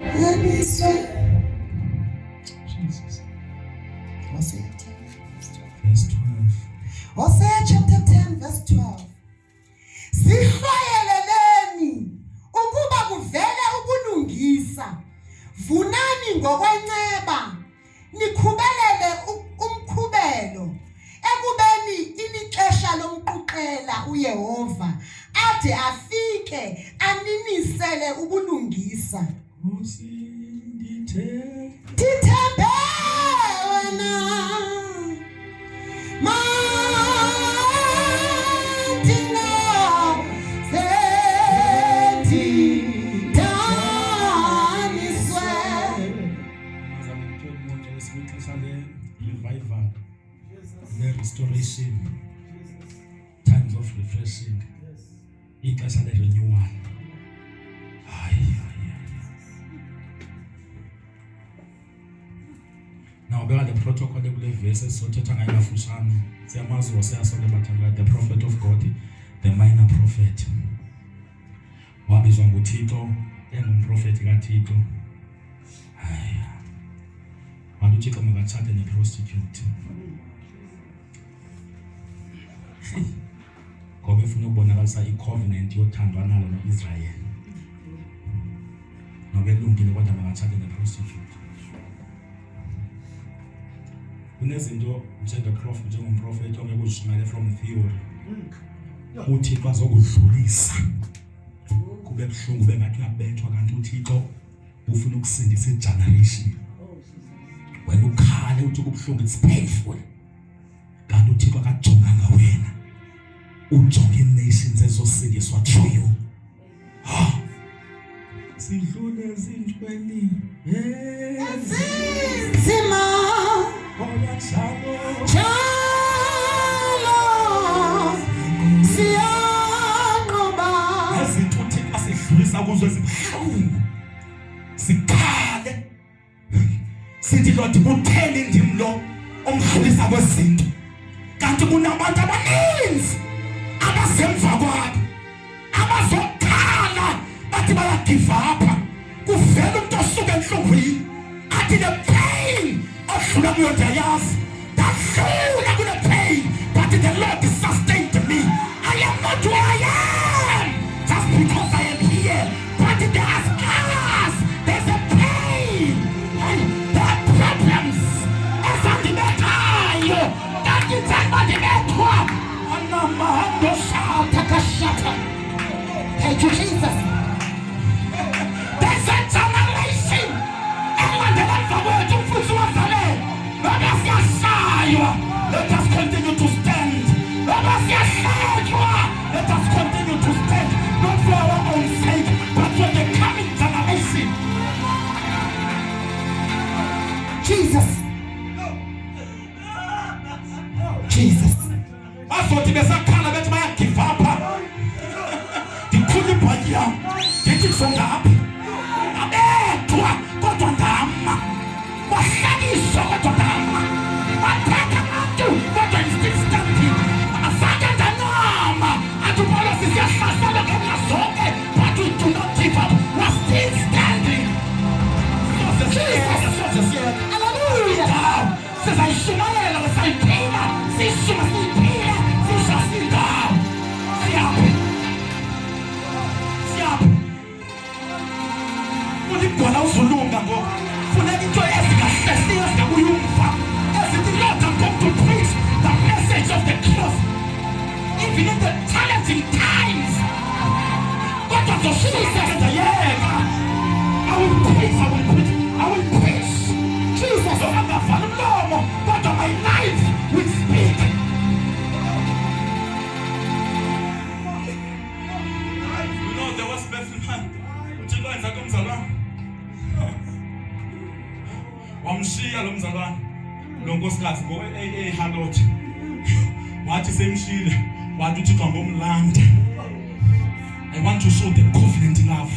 Jesus. Hosea 10 Verse 12. Hosea chapter 10 verse 12. Sihwayeleleni ukuba kuvele ubulungisa. Vunani ngokwenceba. Nikhubelele umkhubelo. Ekubeni ilixesha lomquqela uYehova ade afike aninisele ubulungisa. Dithembe wena Mandina Zeti Daniswe. Revival, the restoration, times of refreshing, ixesha le renewal. Now, the protocol of the verses, so Tetanga Fushano, Samazo was the prophet of God, the minor prophet. Wabizongo Tito, and prophet Gatito. Waluchika Magachata and a prostitute. Kobe Funo Bonavasa, a covenant, your Tandana and Israel. No, we're looking at what Magachata and a prostitute. Kunezinto njengeprophet njengomprofeti ongekuzishimele from theory uThixo azokudlulisa kube buhlungu bengathi uyabethwa kanti uThixo ufuna ukusindisa igeneration wena ukhale uthi kubuhlungu it's painful kanti uThixo akajonganga wena ujonga inations ezosindiswa through you sidlule ezintweni Ezinzima Chalo Siyanqoba Azithuthi asidlulisa kuzo ezibuhlungu sikhale sithi Lord uthele indimlo omdlulisa kwezinto kanti kunabantu abaninzi abasemva kwakho abazokhala bathi baya give up kuvela umuntu osuka enhlungwini athi the pain odlula kuyo ndiyayazi dadlula kule pain but the Lord sustained me. I am not who I am just because I am here, but there's scars, there's a pain, and there are problems as I did that is another Anamahando Takashata. Thank you, Jesus. There's a generation. Let us continue to stand. Let us continue to stand. Not for our own sake, but for the coming generation. Jesus. Jesus. That's what it is. I can't let my give up. The couldn't buy you. Take it from the up. Go to Dama. What can you show to Dama? What can you do? What can you stand here? A second and to policy, yes, but we do not give up. We're still standing. Jesus. Hallelujah. Says I should not let us say Pina. See, she must be Pina. See, she must be down. See up. See up. What did God also know that go? For that it was as serious that we as the Lord has come to preach the message of the cross. Even in the challenging times. God of the Jesus. Yes. I will preach. Jesus, so I'm not falling low, but on my life will speak. You know there was best man. Uthi kwenza kumzalwane. Wamshiya lo mzalwane. Lo nkosikazi ngo Harlot. Wathi semshile, wathi uthi ngomlanda. I want to show the covenant love.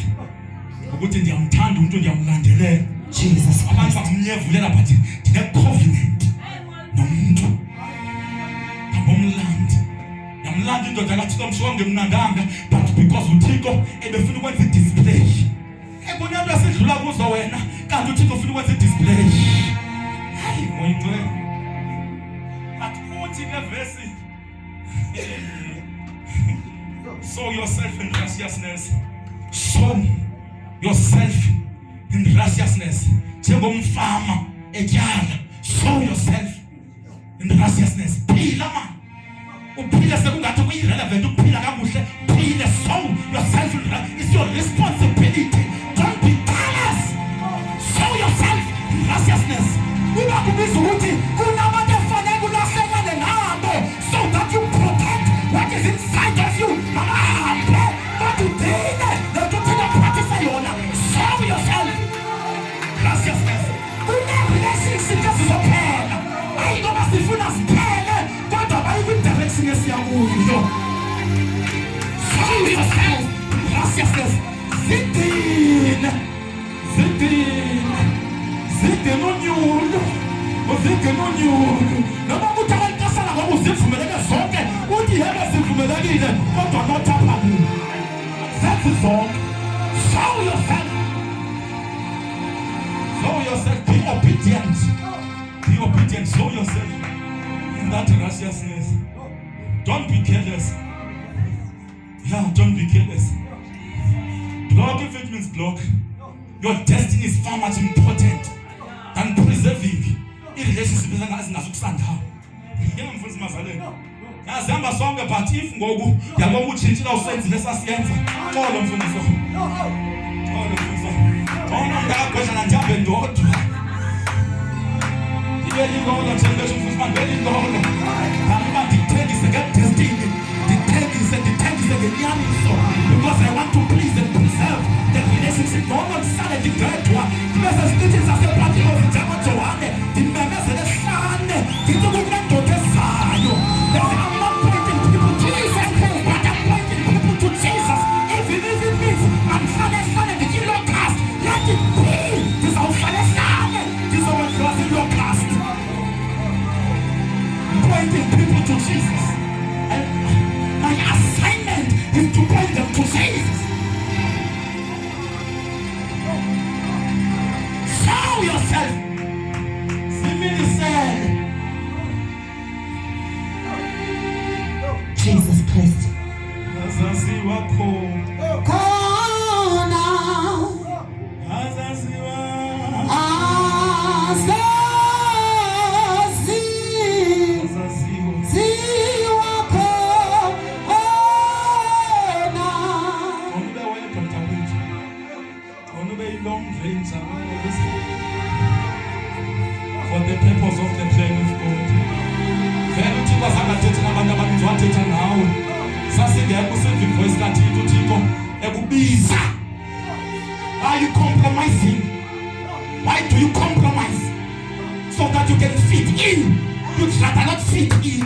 Ukuthi ndiyamthanda umuntu ndiyamlandelela. Jesus. Abantu bakumnyevulela but ndine covenant nomuntu. Ngomlanda. Yamlanda indoda kaThixo mshonke mnandanga but because uThixo ebefuna ukwenza display. Ekunento esidlula kuzo wena kanti uThixo ufuna ukwenza display. Hayi moyintwe. But uthi nevesi sow yourself in righteousness. Sow yourself in righteousness. Njengomfama etyala. Sow yourself in righteousness. Phila man. Uphila sekungathi kuyirelevant ukuphila kakuhle. Phila, sow yourself in righteousness. It's your responsibility. Don't be careless. Sow yourself in righteousness. Uba kubiza ukuthi kunabantu efanele kulahlekane nabo so that you protect what is inside of you. Mamahambe batudine letuthina practice yona. Sow yourself righteousness. Kuna-relationship ezizophela. Hayi ngoba sifuna siphele kodwa bayikwi-direction esiyakuyo. Sow yourself righteousness. Zidine unyulo. Uzidine unyulo. Noma kuthi abantu asala ngoba uzivumeleke zonke. Uthi yebo zivumelekile kodwa not apha kuyo. Zenze zonke. Sow yourself. Sow yourself. Be obedient. Be obedient. Sow yourself in that righteousness. Don't be careless. Yeah, don't be careless. Block if it means block. Your destiny is far much important than preserving i-relationship ezinazokusandala. Yena mfundisi Mazaleni. Yazihamba sonke but if ngoku yabona utshintshile usenzile esasiyenza. Xolo mfundisi. Xolo mfundisi. Ona ngakho njambe ndodwa. Ibe lingolo nje mfundisi mandele ingolo. Kanti ndithengise ngedestiny. Ndithengise ngenyaniso because I want to please and preserve the relationship. Ngoba kusale ndidedwa. Bese sithi sasephathi ozijama Johanne. Ndimemezele hlane. Ndithi kunendoda ezayo. I'm not pointing people to Jesus, but I'm pointing people to Jesus. Even if it means I'm hlane ndikilo cast. Let it be. Ndizawuhlale hlane. Ndizokwenziwa zilo cast. Pointing people to Jesus. My assignment is to point them to Jesus. Show yourself. Simili said. Jesus Christ. Azaziwa Kona. Azaziwa. For the purpose of the plan of God. Vele uThixo azangathetha nabantu abaninzi wathetha nawe. Sasingekho usevivo esikathini uThixo ekubiza. Are you compromising? Why do you compromise? So that you can fit in. You'd rather not fit in.